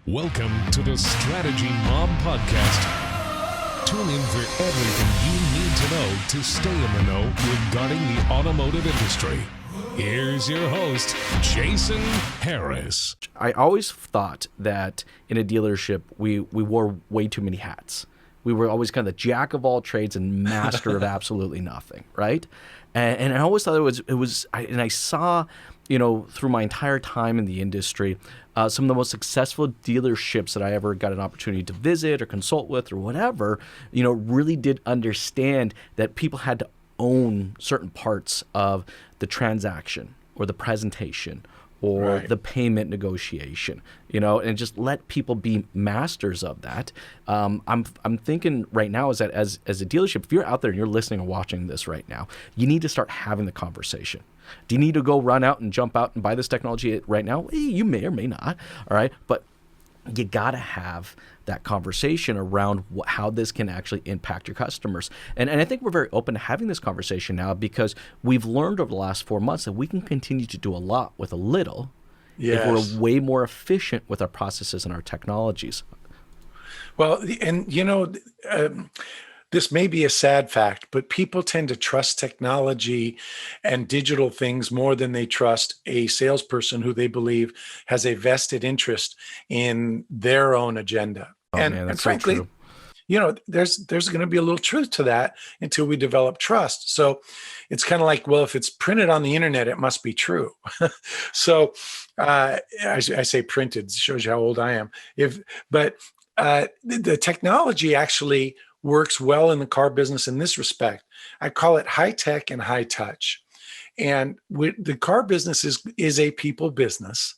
Welcome to the Strategy Mob Podcast. Tune in for everything you need to know to stay in the know regarding the automotive industry. Here's your host, Jason Harris. I always thought that in a dealership, we wore way too many hats. We were always kind of the jack of all trades and master of absolutely nothing, right? And I always thought I saw, through my entire time in the industry, some of the most successful dealerships that I ever got an opportunity to visit or consult with or whatever, really did understand that people had to own certain parts of the transaction or the presentation or the payment negotiation, and just let people be masters of that. I'm thinking right now is that as a dealership, if you're out there and you're listening and watching this right now, you need to start having the conversation. Do you need to go run out and jump out and buy this technology right now? You may or may not, all right? But you got to have that conversation around how this can actually impact your customers. And I think we're very open to having this conversation now because we've learned over the last 4 months that we can continue to do a lot with a little if we're way more efficient with our processes and our technologies. Well, and this may be a sad fact, but people tend to trust technology and digital things more than they trust a salesperson who they believe has a vested interest in their own agenda. And frankly, there's going to be a little truth to that until we develop trust. So it's kind of like, well, if it's printed on the internet, it must be true. So I say printed, shows you how old I am. But the technology actually works well in the car business in this respect. I call it high tech and high touch. And the car business is a people business,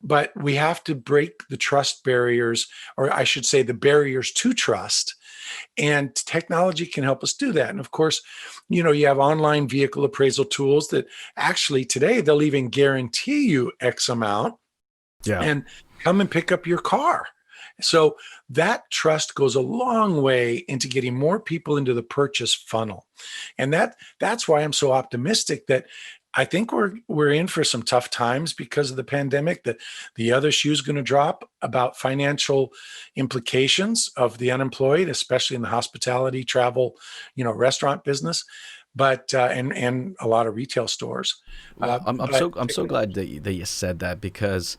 but we have to break the trust barriers, or I should say the barriers to trust. And technology can help us do that. And of course, you have online vehicle appraisal tools that actually today they'll even guarantee you X amount and come and pick up your car. So that trust goes a long way into getting more people into the purchase funnel. And that's why I'm so optimistic that I think we're in for some tough times because of the pandemic, that the other shoe is going to drop about financial implications of the unemployed, especially in the hospitality, travel, restaurant business, but and a lot of retail stores. I'm so glad that you said that because,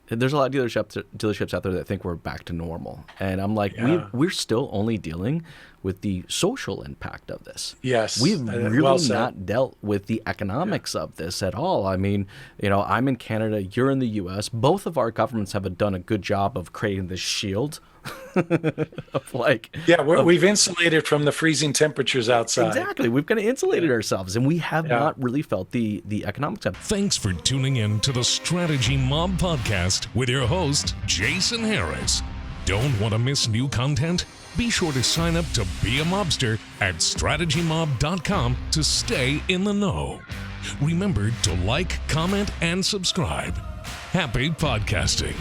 there's a lot of dealerships out there that think we're back to normal. And I'm like, we're still only dealing with the social impact of this. Yes. We've really not dealt with the economics of this at all. I mean, I'm in Canada, you're in the US. Both of our governments have done a good job of creating this shield. We've insulated from the freezing temperatures outside. Exactly. We've kind of insulated ourselves, and we have not really felt the economics of it. Thanks for tuning in to the Strategy Mob Podcast with your host, Jason Harris. Don't want to miss new content? Be sure to sign up to be a mobster at strategymob.com to stay in the know. Remember to like, comment, and subscribe. Happy podcasting.